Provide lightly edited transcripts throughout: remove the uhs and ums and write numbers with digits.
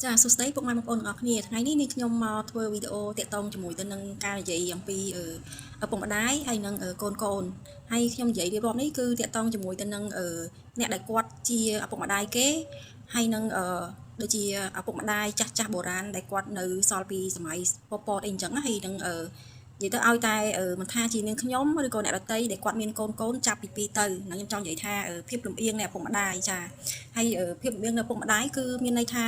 ចាសួស្តីពុកម៉ែបងប្អូនទាំងអស់គ្នាថ្ងៃនេះនាងខ្ញុំមកធ្វើវីដេអូតាក់ទងជាមួយទៅនឹងការនិយាយអំពីឪពុកម្ដាយហើយនិងកូនហើយខ្ញុំនិយាយរៀបរាប់នេះគឺតាក់ទងជាមួយទៅនឹងអ្នកដែលគាត់ជាឪពុកម្ដាយគេហើយនិងដូចជាឪពុកម្ដាយចាស់បុរាណដែលគាត់នៅសល់ពីសម័យប៉ុល ពតអីអញ្ចឹងហើយនឹងនិយាយទៅឲ្យតែមិនថាជានាងខ្ញុំឬក៏អ្នកដទៃដែលគាត់មានកូនចាប់ពី2ទៅខ្ញុំចង់និយាយថាភាពលំអៀងនៃឪពុកម្ដាយចាហើយភាពលំអៀងនៃឪពុកម្ដាយគឺមានន័យថា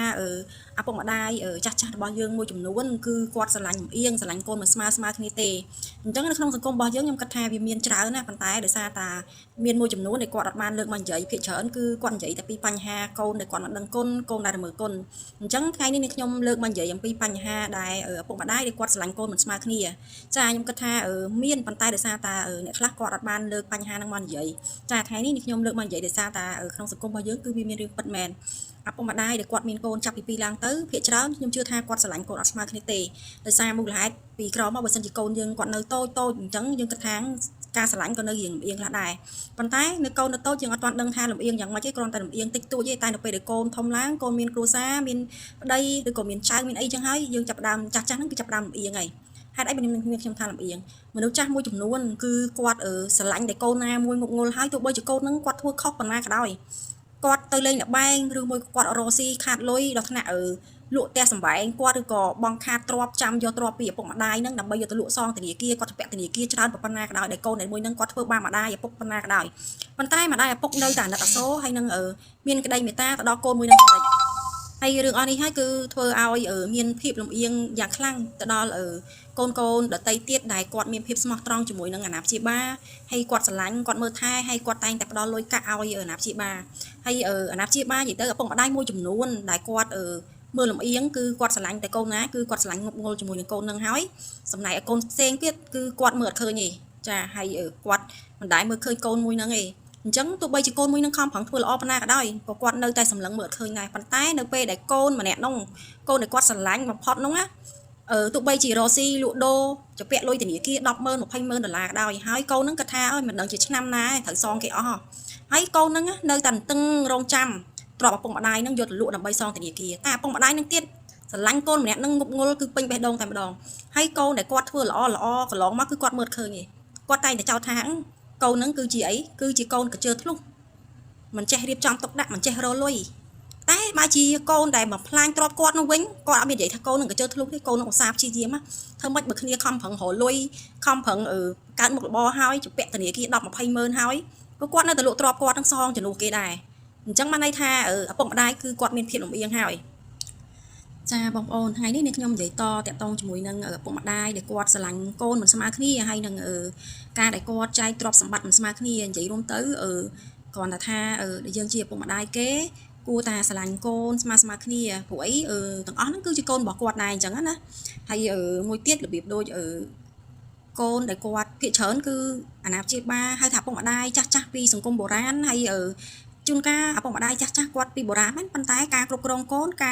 ឪពុកម្ដាយចាស់របស់យើងមួយចំនួនគឺគាត់ស្រឡាញ់លំអៀងស្រឡាញ់កូនមិនស្មើគ្នាទេអញ្ចឹងនៅក្នុងសង្គមរបស់យើងខ្ញុំគិតថាវាមានច្រើនណាប៉ុន្តែដោយសារតាមានមួយចំនួនដែលគាត់អត់បានលើកមកនិយាយភាគច្រើនគឺគាត់និយាយតែពីបញ្ហាកូនដែលគាត់មិនដឹងគុណកូនដែលរមើលគុណអញ្ចឹងថ្ងៃនេះខ្ញុំលើកមកនិយាយអំពីបញ្ហាដែលឪពុកម្ដាយដែលគាត់ស្រឡាញ់កូនមិនស្មើគ្នាចាខ្ញុំគិតថាមានប៉ុន្តែដោយសារតាអ្នកខ្លះគាត់អត់បានលើកបញ្ហាហ្នឹងមកនិយាយចាថ្ងៃនេះខ្ញុំលើកមកនិយាយដោយសារតាក្នុងសង្គមរបស់យើងគឺវាមានរឿងពិតមែនឪពុកម្ដាយដែលគាត់មានកូនចាប់ពី2ឡើងទៅភាគច្រើនខ្ញុំជឿថាគាត់ស្រឡាញ់កូនអត់ស្មើគ្នាទេដោយសារមូលហេតុពីក្រមកបើសិនជាកូនយើងគាត់នៅតូចអញ្ចឹងយើងគិតថាការស្រឡាញ់ក៏នៅរៀងលំអៀងខ្លះដែរប៉ុន្តែនៅកូននៅតូចយើងអត់ទាន់ដឹងថាលំអៀងយ៉ាងម៉េចទេគ្រាន់តែលំអៀងតិចតួចទេតែនៅពេលដែលកូនធំឡើងកូនមានគ្រួសារមានប្តីឬក៏មានចៅមានអីចឹងហើយយើងចាប់ផ្ដើមចាស់ហ្នឹងគឺចាប់ផ្ដើមលំអៀងហើយហេតុអីខ្ញុំថាលំអៀងមនុស្សចាស់មួយចំនួនគឺគាត់ស្រឡាញ់តែកូនណាមួយងប់ងល់ហើយទោះបីជាកូនហ្នឹងគាត់ធ្វើខុសប៉ុណ្ណាក៏ដោយគាត់ទៅលេងល្បែងឬមួយគាត់រកស៊ីខាតលុយដល់ថ្នាក់លក់ផ្ទះសម្បែងគាត់ឬក៏បងខាតទ្របចាំយកទ្របពីឪពុកម្ដាយហ្នឹងដើម្បីយកទៅលក់សងធនាគារគាត់ពាក់ធនាគារច្រើនប៉ុណ្ណាក៏ដោយដែលកូនតែមួយហ្នឹងគាត់ធ្វើបានម្ដាយឪពុកប៉ុណ្ណាក៏ដោយប៉ុន្តែម្ដាយឪពុកនៅតែអាណិតអាសូរហើយនឹងមានក្តីមេត្តាទៅដល់កូនមួយហ្នឹងចំណេចហើយរឿងអស់នេះហើយគឺធ្វើឲ្យមានភាពលំអៀងយ៉ាងខ្លាំងទៅដល់កូនដតីទៀតដែលគាត់មានភាពស្មោះត្រង់ជាមួយនឹងអាណាព្យាបាលហើយគាត់ស្រឡាញ់គាត់មើលថែហើយគាត់តែងតែផ្ដល់លុយកាក់ឲ្យអាណាព្យាបាលហើយអាណាព្យាបាលនិយាយទៅឪពុកម្ដាយមួយចំនួនដែលគាត់មើលលំអៀងគឺគាត់ស្រឡាញ់តែកូនណាគឺគាត់ស្រឡាញ់ងប់ងល់ជាមួយនឹងកូននឹងហើយសំណែកកូនផ្សេងទៀតគឺគាត់មើលអត់ឃើញទេចាហើយគាត់មិនដែលមើលឃើញកូនមួយហ្នឹងទេអញ្ចឹងទោះបីជាកូនមួយនឹងខំប្រឹងធ្វើល្អប៉ុណ្ណាក៏ដោយក៏គាត់នៅតែសម្លឹងមើលអត់ឃើញដែរប៉ុន្តែនៅពេលដែលកូនម្នាក់នោះកូនដែលគាត់ស្រឡាញ់បំផុតនោះណាទោះបីជារ៉ូស៊ីលក់ដូរចាពាក់លុយធនាគារ100000 200000 ដុល្លារក៏ដោយហើយកូនហ្នឹងគាត់ថាអើយមិនដឹងជាឆ្នាំណាត្រូវសងគេអស់ហើយកូនហ្នឹងនៅតែតឹងរងចាំទ្របឪពុកម្ដាយហ្នឹងយកទៅលក់ដើម្បីសងធនាគារតែឪពុកម្ដាយហ្នឹងទៀតស្រឡាញ់កូនម្នាក់ហ្នឹងងប់ងល់គឺពេញបេះដូងតែម្ដងហើយកូនដែលគាត់ធ្វើល្អកន្លងមកគឺគាត់មើលឃើញទេគាត់តែងតែចោទថាកូនហ្នឹងគឺជាអីគឺជាកូនកញ្ជើធ្លុះមិនចេះរៀបចំទុកដាក់មិនចេះរលុយតែបើជាកូនដែលមកផ្លាញទ្របគាត់នោះវិញគាត់អត់មាននិយាយថាកូននឹងកញ្ជើធ្លុះទេកូននឹងឧស្សាហ៍ព្យាយាមធ្វើម៉េចបើគ្នាខំប្រឹងរលុយខំប្រឹងកើតមុខរបរហើយជពាក់ធនាគារ10 20ម៉ឺនហើយក៏គាត់នៅតែលក់ទ្របគាត់នឹងសងជំនួសគេដែរអញ្ចឹងបានន័យថាឪពុកម្ដាយគឺគាត់មានភាពលំអៀងហើយចាបងប្អូនថ្ងៃនេះនេះខ្ញុំនិយាយតាក់ទងជាមួយនឹងឪពុកម្ដាយដែលគាត់ស្រឡាញ់កូនមិនស្មើគ្នាហើយនឹងការដែលគាត់ចែកទ្រព្យសម្បត្តិមិនស្មើគ្នានិយាយរួមទៅគ្រាន់តែថាយើងជាឪពុកម្ដាយគេគួរតែស្រឡាញ់កូនស្មើគ្នាព្រោះអីទាំងអស់ហ្នឹងគឺជាកូនរបស់គាត់ដែរអញ្ចឹងណាហើយមួយទៀតរបៀបដូចកូនដែលគាត់ភាគច្រើនគឺអាណាព្យាបាលហៅថាឪពុកម្ដាយចាស់ពីសង្គមបុរាណហើយជួនកាលឪពុកម្ដាយចាស់គាត់ពីបុរាណហ្នឹងប៉ុន្តែការគ្រប់គ្រងកូនកា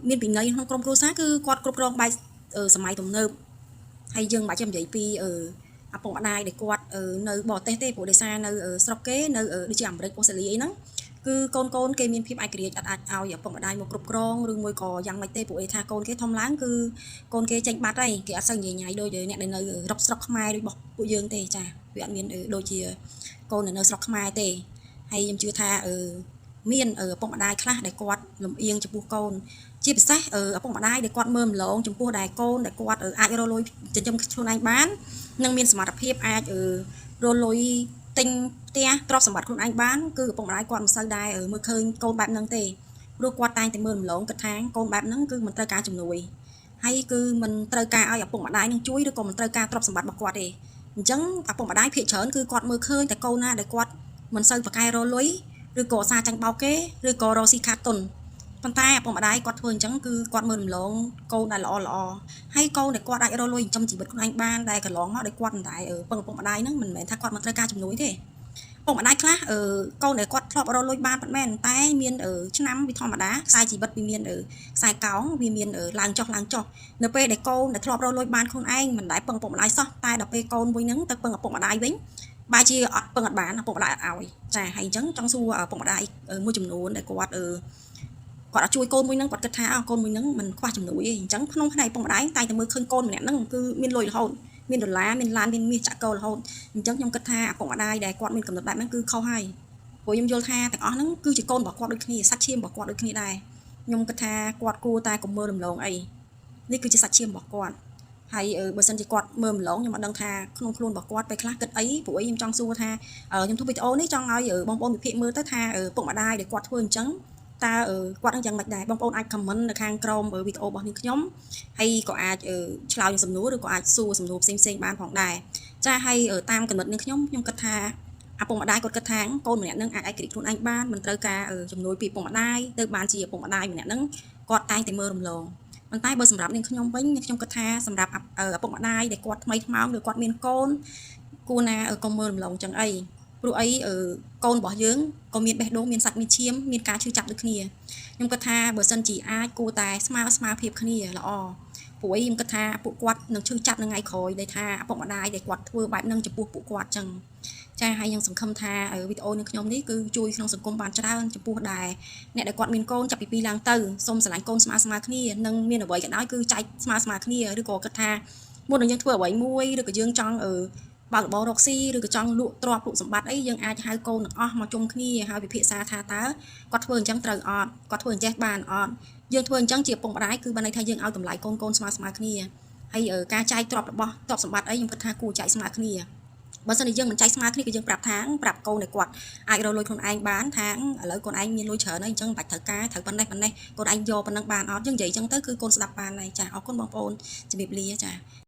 រមានវិន័យក្នុងក្រុមគ្រួសារគឺគាត់គ្រប់គ្រងបែបសម័យទំនើបហើយយើងមិនបាច់និយាយពីឪពុកម្ដាយដែលគាត់នៅបរទេសទេព្រោះដោយសារនៅស្រុកគេនៅដូចជាអាមេរិកអូស្ត្រាលីអីហ្នឹងគឺកូនគេមានភាពឯករាជ្យអត់អាចឲ្យឪពុកម្ដាយមកគ្រប់គ្រងឬមួយក៏យ៉ាងម៉េចទេព្រោះឯថាកូនគេធំឡើងគឺកូនគេចេញបាត់ហើយគេអត់សូវញញ៉ៃដូចអ្នកដែលនៅរកស្រុកខ្មែរដូចរបស់ពួកយើងទេចាវាអត់មានដូចជាកូននៅស្រុកខ្មែរទេហើយខ្ញុំជឿថាមានឪពុកម្ដាយខ្លះដែលគាត់លំអៀងចំពោះកូនជាពិសេសឪពុកម្ដាយដែលគាត់មើលម្លងចំពោះដែលកូនដែលគាត់អាចរកលុយចិញ្ចឹមខ្លួនឯងបាននិងមានសមត្ថភាពអាចរកលុយទិញផ្ទះទ្រព្យសម្បត្តិខ្លួនឯងបានគឺឪពុកម្ដាយគាត់មិនសូវដែរមើលឃើញកូនបែបហ្នឹងទេព្រោះគាត់តែងតែមើលម្លងគិតថាកូនបែបហ្នឹងគឺមិនត្រូវការជំនួយហើយគឺមិនត្រូវការឲ្យឪពុកម្ដាយនឹងជួយឬក៏មិនត្រូវការទ្រព្យសម្បត្តិរបស់គាត់ទេអញ្ចឹងឪពុកម្ដាយភាគច្រើនគឺគាត់មើលឃើញតែកូនណាដែលគាត់មិនសូវប្រកែរលុយឬក៏សារចាញ់បោកគេឬក៏រកស៊ីខាតទុនប៉ុន្តែឪពុកម្ដាយគាត់ធ្វើអញ្ចឹងគឺគាត់មើលរំលងកូនដែលល្អហើយកូនដែលគាត់អាចរកលុយចិញ្ចឹមជីវិតខ្លួនឯងបានដែលកន្លងមកដោយគាត់មិនដែលពឹងឪពុកម្ដាយហ្នឹងមិនមែនថាគាត់មិនត្រូវការជំនួយទេឪពុកម្ដាយខ្លះកូនដែលគាត់ធ្លាប់រកលុយបានប៉ុន្មានតែមានឆ្នាំវាធម្មតាខ្សែជីវិតវាមានខ្សែកោងវាមានឡើងចុះនៅពេលដែលកូនដែលធ្លាប់រកលុយបានខ្លួនឯងមិនដែលពឹងឪពុកម្ដាយសោះតែដល់ពេលកូនវិញហ្នឹងទៅពឹងឪពុកម្ដាយវិញបើជាអត់ពឹងអត់បានឪពុកម្ដាយអត់ឲ្យចាហើយអញ្ចឹងចង់សួរឪពុកម្ដាយមួយចំនួនដែលគាត់ គាត់អាចជួយកូនមួយហ្នឹងគាត់គិតថាកូនមួយហ្នឹងមិនខ្វះជំនួយទេអញ្ចឹងក្នុងផ្នែកឪពុកម្ដាយតែតែមើលឃើញកូនម្នាក់ហ្នឹងគឺមានលុយរហូតមានដុល្លារមានឡានមានមាសចាក់កោរហូតអញ្ចឹងខ្ញុំគិតថាឪពុកម្ដាយដែលគាត់មានកំណត់បែបហ្នឹងគឺខុសហើយព្រោះខ្ញុំយល់ថាទាំងអស់ហ្នឹងគឺជាកូនរបស់គាត់ដូចគ្នាសាច់ឈាមរបស់គាត់ដូចគ្នាដែរខ្ញុំគិតថាគាត់គួរតែកុំមើលរំលងអីនេះគឺជាសាច់ឈាមរបស់គាត់ហើយបើសិនជាគាត់មើលម្លងខ្ញុំអត់ដឹងថាក្នុងខ្លួនរបស់គាត់ពេលខ្លះគិតអីព្រោះខ្ញុំចង់សួរថាខ្ញុំធ្វើវីដេអូនេះចង់ឲ្យបងប្អូនវិភាគមើលទៅថាពុកម្ដាយដែលគាត់ធ្វើអញ្ចឹងតើគាត់នឹងយ៉ាងម៉េចដែរបងប្អូនអាច comment នៅខាងក្រោមវីដេអូរបស់នេះខ្ញុំហើយក៏អាចឆ្លើយសំណួរឬក៏អាចសួរសំណួរផ្សេងៗបានផងដែរចាហើយតាមកំណត់នេះខ្ញុំគិតថាឪពុកម្ដាយគាត់គិតថាកូនម្នាក់នឹងអាចឯករាជ្យខ្លួនឯងបានមិនត្រូវការជំនួយពីឪពុកម្ដាយទៅបានជាឪពុកម្ដាយម្នាក់នឹងគាត់តែងតែមើលរំលងប៉ុន្តែបើសម្រាប់នាងខ្ញុំវិញខ្ញុំគិតថាសម្រាប់ឪពុកម្ដាយដែលគាត់ថ្មីថ្មោងឬគាត់មានកូនគួរណាកុំមើលរំលងចឹងអីព្រោះអីកូនរបស់យើងក៏មានបេះដូងមានសាច់មានឈាមមានការឈឺចាប់ដូចគ្នាខ្ញុំគិតថាបើសិនជាអាចគួរតែស្មើភាពគ្នាល្អព្រោះអីខ្ញុំគិតថាពួកគាត់នឹងឈឺចាប់នៅថ្ងៃក្រោយដែលថាឪពុកម្ដាយដែលគាត់ធ្វើបែបហ្នឹងចំពោះពួកគាត់ចឹងចាហើយខ្ញុំសង្ឃឹមថាវីដេអូនេះខ្ញុំនេះគឺជួយក្នុងសង្គមបានច្រើនចំពោះដែរអ្នកដែលគាត់មានកូនចាប់ពី2ឡើងទៅសូមស្រឡាញ់កូនស្មើគ្នានិងមានអ្វីក៏ដោយគឺចែកស្មើគ្នាឬក៏គិតថាមុននឹងយើងធ្វើអ្វីមួយឬក៏យើងចង់បើករបររកស៊ីឬក៏ចង់លក់ទ្រព្យលក់សម្បត្តិអីយើងអាចហៅកូនទាំងអស់មកជុំគ្នាហើយពិភាក្សាថាតើគាត់ធ្វើអញ្ចឹងត្រូវអត់គាត់ធ្វើអញ្ចេះបានអត់យើងធ្វើអញ្ចឹងជាពុកម្ដាយគឺបានន័យថាយើងឲ្យតម្លៃកូនស្មើគ្នាហើយការចែកទ្រព្យសម្បត្តិអីខ្ញុំគិតថាគួរចែកស្មើគ្នាបើសិនជាយើងមិនចែកស្មើគ្នាគឺយើងប្រាប់កូនឲ្យគាត់អាចរកលុយខ្លួនឯងបានថាឥឡូវកូនឯងមានលុយច្រើនហើយអញ្ចឹងបាច់ត្រូវការត្រូវប៉ុណ្ណេះកូនឯងយកប៉ុណ្ណឹងបានអត់យើងនិយាយអញ្ចឹងទៅគឺកូនស្ដាប់បានហើយចាអរគុណបងប្អូនជំរាបលាចា